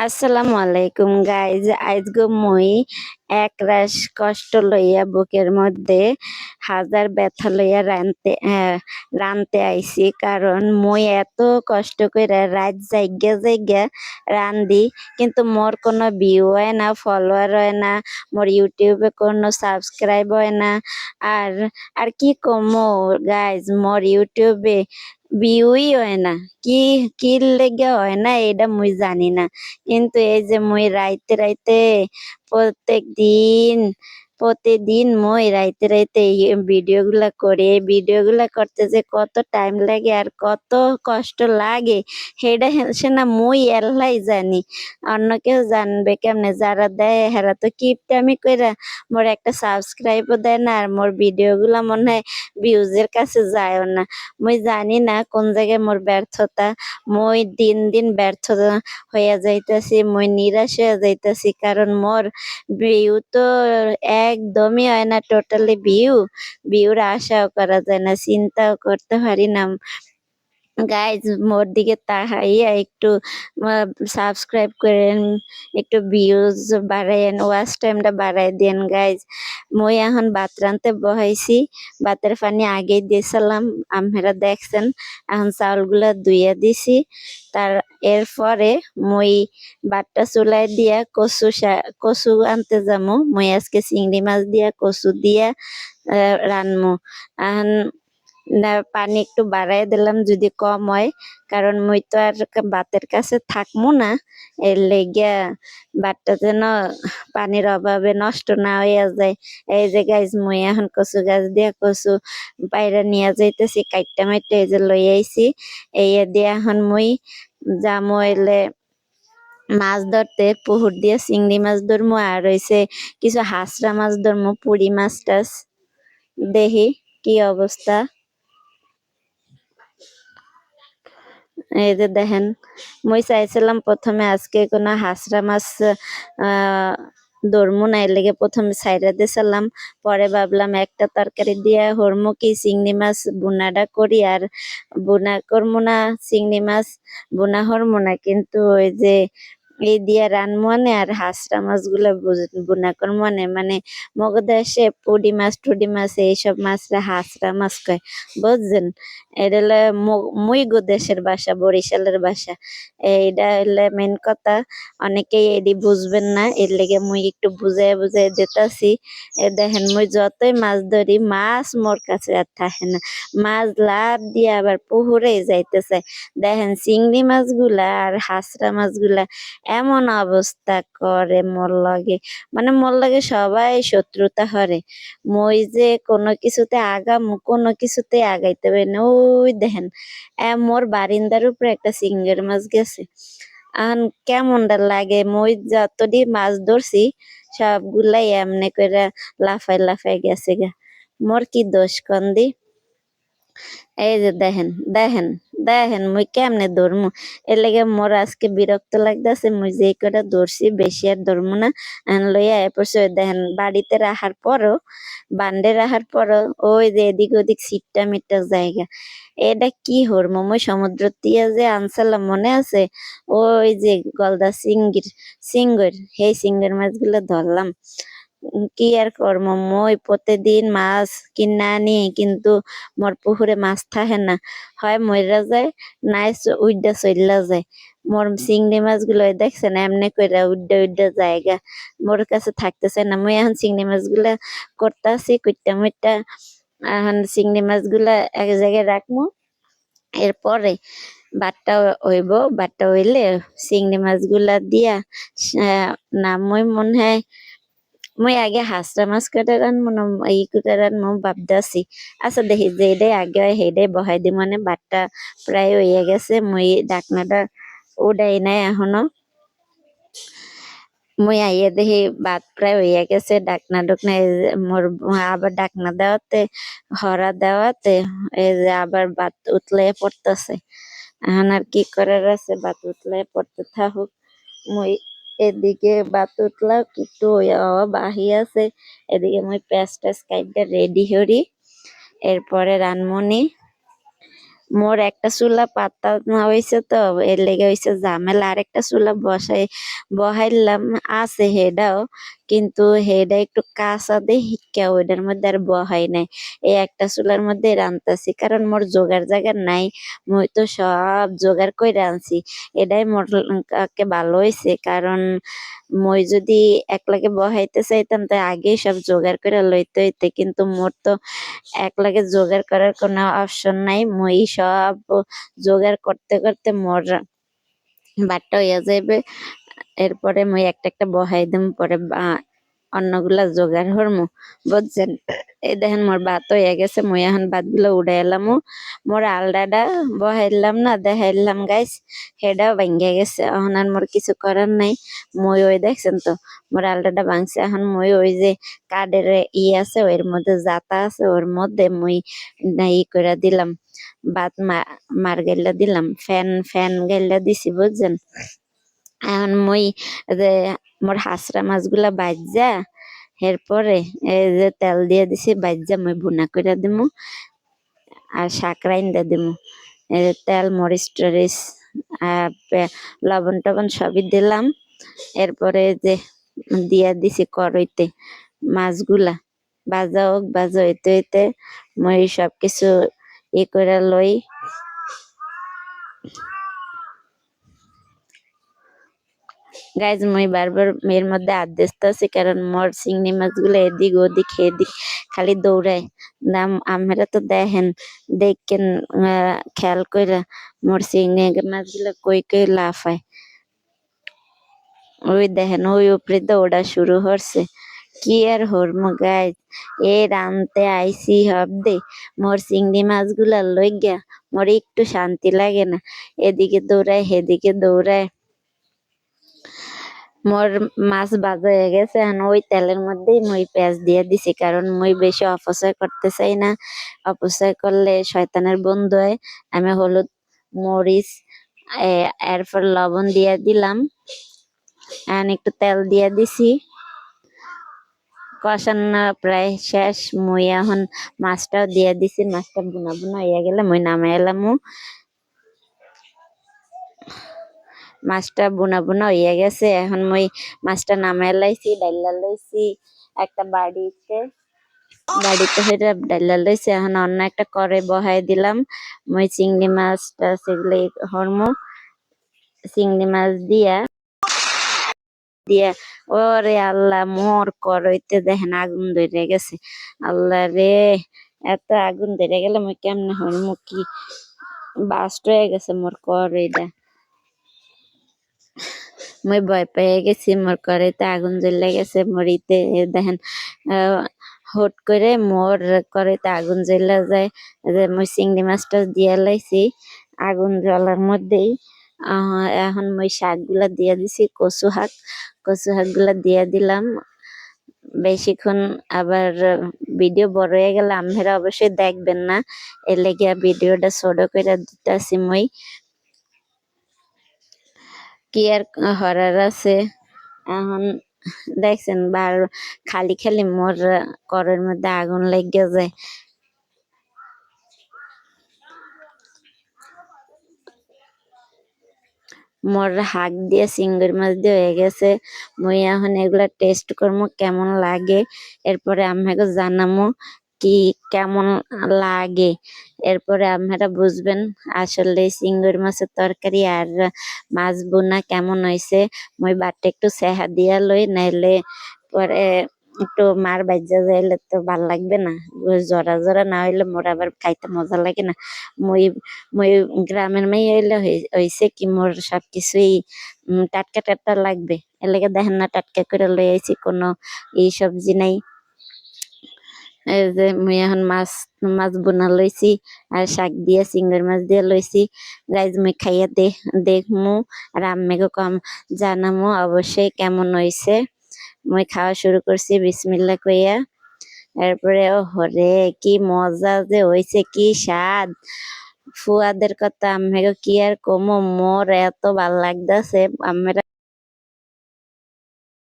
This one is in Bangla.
আসসালামু আলাইকুম গাইজ। আজকে মই একরাশ কষ্ট লইয়া বুকের মধ্যে হাজার ব্যথা লইয়া রানতে আইছি। কারণ মই এত কষ্ট করে রাত জাইগা জাইগা রান্ধি, কিন্তু মোর কোনো ভিউ হয় না, ফলোয়ার হয় না, মোর ইউটিউবে কোনো সাবস্ক্রাইব হয় না। আর আর কি কমো গাইজ, মোর ইউটিউবে ভিউই হয় না। কি কি লেগে হয় না এটা মুই জানি না। কিন্তু এই যে মুই রাইতে রাইতে প্রতিদিন মুই রাইতে রাইতে এই ভিডিও গুলা করি। এই ভিডিও গুলা করতে যে কত টাইম লাগে আর কত কষ্ট লাগে সেটা সে না মুই এলাই জানি। অন্য কেউ জানবে কেমনে? যারা দেয় হেরা তো কিপটামি কইরা মোর একটা সাবস্ক্রাইবও দেয় না, আর মোর ভিডিও গুলা মনে হয় ভিউজের কাছে যায়ও না। মুই জানি না কোন জায়গায় মোর ব্যর্থতা। মুই দিন দিন ব্যর্থ হইয়া যাইতাছি, মুই নিরাশ হইয়া যাইতাছি। কারণ মোর ভিউ তো একদমই হয় না, টোটালি ভিউর আশাও করা যায় না, চিন্তাও করতে পারি না। গাইজ মোর দিকে তাকাইয়া একটু সাবস্ক্রাইব করেন, একটু ভিউজ বাড়ায়েন, ওয়াচ টাইমটা বাড়াই দেন গাইজ। মুই এখন ভাত রানতে বহাইছি, ভাতের পানি আগেই দিয়েছিলাম, আপনারা দেখছেন। এখন চাউলগুলা ধুইয়া দিছি। এরপরে মুই ভাতটা চুলাই দিয়া কচু আনতে যামু। মুই আজকে চিংড়ি মাছ দিয়া কচু দিয়া রানমু। এখন না পানি একটু বাড়াই দিলাম যদি কম হয়, কারণ মুই তো আর ভাতের কাছে থাকবো না। এর লেগিয়া ভাতটা যেন পানির অভাবে নষ্ট না হইয়া যায়। এই যে গাইজ মুই এখন কচু গাছ দিয়া কচু বাইরে নিয়ে যাইতেছি, কাইটটা মাইটটা এই যে লই আইছি। এই দিয়ে এখন মুই যামু এলে মাছ ধরতে। পুকুর দিয়ে চিংড়ি মাছ ধরমু, আর হইছে কিছু হাঁসরা মাছ ধরমু, পুরি মাছ টাছ। দেখি কি অবস্থা। এই যে দেখেন, মুই চাইছিলাম প্রথমে আজকে কোনো হাঁসরা মাছ ধরমু না, এর লেগে প্রথমে ছাইড়া দিয়েছিলাম। পরে ভাবলাম একটা তরকারি দিয়ে হরমু কি, চিংড়ি মাছ বুনাটা করি। আর বুনা করমু না, চিংড়ি মাছ বুনা হরমু না, কিন্তু ওই যে এই দিয়ে রানমনে আর হাঁসরা মাছগুলো বুনা করমনে। মানে মগদেশে পুডি মাছ টুডি মাছ এইসব মাছরা হাঁসরা মাছ কয়, বুঝছেন? এটা হলো মুই গো দেশের ভাষা, বরিশালের ভাষা। এইটা হলে মেন কথা। অনেকেই এডি বুঝবেন না, এর লেগে মুই একটু বুঝাই বুঝাই দিতাছি। দেখেন মুই যতই মাছ ধরি, মাছ মোর কাছে আর থাকে না। মাছ লাফ দিয়ে আবার পুকুরে যাইতে চায়। দেখেন চিংড়ি মাছগুলা আর হাঁসরা মাছগুলা এমন অবস্থা করে মোর লগে, মানে মোর লগে সবাই শত্রুতা করে। মই যে কোনো কিছুতে কোনো কিছুতে আগাইতে পারি না। ওই দেখেন মোর বারিন্দার উপরে একটা সিঙ্গের মাছ গেছে। এখন কেমনটা লাগে, মই যতটি মাছ ধরছি সবগুলাই এমনি করে লাফাই লাফাই গেছে গা। মোর কি দোষ কন্দি? এই যে দেখেন দেখেন দেখেন মুই কেমনে ধরমু। এর লেগে মোর আজকে বিরক্ত লাগতেছে। মুই যে কটা ধরছি বেশি আর ধরমু না। লইয়া এরপর দেখেন বাড়িতে রাখার পরও, বান্ডে রাখার পরও ওই যে এদিক ওদিক সিটটা মিটটা জায়গা। এটা কি হরমু? মুই সমুদ্র তিয়া যে আনসালাম মনে আছে? ওই যে গলদা সিঙ্গর সেই সিঙ্গর মাছগুলো ধরলাম। কি আর করবো, মই প্রতিদিন মাছ কিনা আনি, কিন্তু মোর পুকুরে মাছ থাকে না। হয় মইরা যায়, নাই উইডা চইলা যায়। মোর চিংড়ি মাছগুলো দেখছেন এমনি কইরা উড্ডা উড্ডা জায়গা, মোর কাছে থাকতেছে না। মুই এখন চিংড়ি মাছগুলা করতাছি কুইট্টা মুইট্টা। এখন চিংড়ি মাছগুলা এক জায়গায় রাখবো। এরপরে ভাতটা হইব, ভাতটা হইলে চিংড়ি মাছগুলা দিয়া না মুই মনে হয় মুই আগে হাঁসরা মাছ কাটা রানবো না ই কুটা রানবো ভাবতাছি। আচ্ছা দেখি যেটাই আগে হয় সেইটাই বহাই দি। মানে ভাতটা প্রায় হইয়া গেছে, মুই ঢাকনাটা উঠাই নাই এখনো। মুই আইয়া দেখি ভাত প্রায় হইয়া গেছে, ঢাকনা ঢুকনা মোর আবার ঢাকনা দেওয়াতে হরা দেওয়াতে এই যে আবার ভাত উতলে পড়তেছে। এখন আর কি করার আছে, ভাত উতলে পড়তে থাকুক। মুই এদিকে ভাত উতলা একটু বাহি আছে, এদিকে মুই পেঁয়াজ টেস কাইটে রেডি হরি। এরপরে রানমনি মোর একটা চুলা পাতা না হইছে তো এর লেগে হইছে ঝামেলা। আরেকটা চুলা বহাইলাম আছে হেডাও, কিন্তু হেডা একটু কাঁচা দেহিকা ওইটার মধ্যে আর বহাই নাই। এই একটা চুলার মধ্যে রান্তাছি, কারণ মোর জোগাড় জায়গা নাই। মুই তো সব জোগাড় কইরা আনছি। এটাই মোর কাকে ভালো হইছে, কারণ মই যদি একলাগে বহাইতে চাইতাম তা আগেই সব জোগাড় করে লইতে হইতে, কিন্তু মোর তো একলাগে জোগাড় করার কোনো অপশন নাই। মই সব জোগাড় করতে করতে মোর বাট্টা হইয়া যাইবে। এরপরে মই একটা একটা বহাই দিম, পরে অন্যগুলা জোগাড় হরমু, বুঝছেন? এই দেখেন মোর ভাত হইয়া গেছে, মই এখন ভাতগুলো উড়াই এলাম। মোর আলডাটা বহাইলাম না, দেখাইলাম গাইস, হেডাও ভাঙ্গা গেছে। এখন আর মোর কিছু করার নাই। মই ওই দেখছেন তো মোর আলডাটা ভাঙছে। এখন মই ওই যে কাঠের আছে ওর মধ্যে জাতা আছে, ওর মধ্যে মই ই করে দিলাম, ভাত মার গাইলা দিলাম, ফ্যান ফ্যান গাইলা দিছি, বুঝছেন? এখন মই যে মোর হাঁসরা মাছগুলা ভাজা, এরপরে এই যে তেল দিয়ে দিছি, ভাজা মই ভুনা করে দিমু আর শাক রাইন্দা দিমু। এই যে তেল মরিচ টরিচ লবণ টবণ সবই দিলাম। এরপরে যে দিয়া দিছি কড়াইতে মাছগুলা, ভাজা হোক, ভাজা হইতে হইতে মই সবকিছু করে লই। গাইজ মই বারবার এর মধ্যে হাত দিতেছি, কারণ মোর চিংড়ি মাছগুলো এদিক ওদিক এদিক খালি দৌড়ায়। নাম আমরা তো দেখেন, দেখেন খেয়াল কইরা মোর চিংড়ি মাছগুলো কই কই লাফায়। ওই দেখেন ওই উপরে দৌড়া শুরু হচ্ছে। কি আর হরমু গাইজ, এ রানতে আইসি হবদে মোর চিংড়ি মাছগুলা লইগা মোর একটু শান্তি লাগে না। এদিকে দৌড়ায় হেদিকে দৌড়ায়। মোর মাছ ভাজা হয়ে গেছে, এখন ওই তেলের মধ্যেই মই পেঁয়াজ দিয়ে দিছি, কারণ মই বেশি অপচয় করতে চাই না। অপচয় করলে শয়তানের বন্ধু হয়। আমি হলুদ মরিচ এরপর লবণ দিয়ে দিলাম, এখন একটু তেল দিয়ে দিছি। কষানো প্রায় শেষ, মই এখন মাছটাও দিয়ে দিছি। মাছটা বুনা বুনা হইয়া গেলে মই নামাই এলাম। মাছটা বুনা বুনা হইয়া গেছে, এখন মই মাছটা নামাই লাইছি, ডাইলা লইছি একটা বাড়িতে হইরা ডাইলা লইছি। এখন অন্য একটা করে বহাই দিলাম। মই চিংড়ি মাছটা সেগুলো হরমো, চিংড়ি মাছ দিয়া ওরে আল্লাহ, মোর করইতে দেখেন আগুন ধরে গেছে। আল্লাহ রে, এত আগুন ধরে গেলে মই কেমনে হরমু, কি বাস্ট হয়ে গেছে মোর করইটা। মই ভয় পেয়ে গেছি, মোর কড়াইতে আগুন জ্বলে গেছে। মরিতে দেখেন হুট করে মোর কড়াইতে আগুন জ্বলা যায়। যে মই চিংড়ি মাছটা দিয়ে লাইছি আগুন জ্বলার মধ্যেই। এখন মই শাক গুলা দিয়ে দিছি, কচু শাক গুলা দিয়ে দিলাম। বেশিক্ষণ আবার ভিডিও বড় হয়ে গেলে আপনারা অবশ্যই দেখবেন না, এর লেগে ভিডিওটা ছোট করে দিতেছি মই। কি আর হরার আছে। এখন দেখছেন খালি খালি মোর করের মধ্যে আগুন লেগে যায়। মোর হাক দিয়ে চিংড়ি মাছ দিয়ে হয়ে গেছে। মুই এখন এগুলা টেস্ট করবো কেমন লাগে, এরপরে আমাকে জানামো কি কেমন লাগে। এরপরে আপনারা বুঝবেন আসলে চিংড়ি মাছের তরকারি আর মাছ বোনা কেমন হয়েছে। মুই বাটে একটু চেহা দিয়া লই, নাইলে পরে একটু মার বাজ্যা যাইলে তো ভাল লাগবে না। জরা জরা না হইলে মোর আবার খাইতে মজা লাগে না। মুই মুই গ্রামের মেয়ে হইলে হইছে কি মোর সবকিছুই টাটকা টাটকা লাগবে। এর লেগে দেখেন না টাটকা করে লই আইছি, কোনো এই সবজি নাই। এই যে মুই এখন মাছ মাছ বোনা লইছি আর শাক দিয়ে চিংড়ি মাছ দিয়ে লইছি। গাইজ মুই খাইয়া দেখমু আর আম্মেকে কম জানামু অবশ্যই কেমন হইছে। মুই খাওয়া শুরু করছি বিসমিল্লাহ কইয়া। এরপরে ওরে কি মজা যে হইছে, কি স্বাদ। ফুয়াদের কথা আম্মেকে কি আর কমো, মোর এত ভাল লাগতাছে। আমরা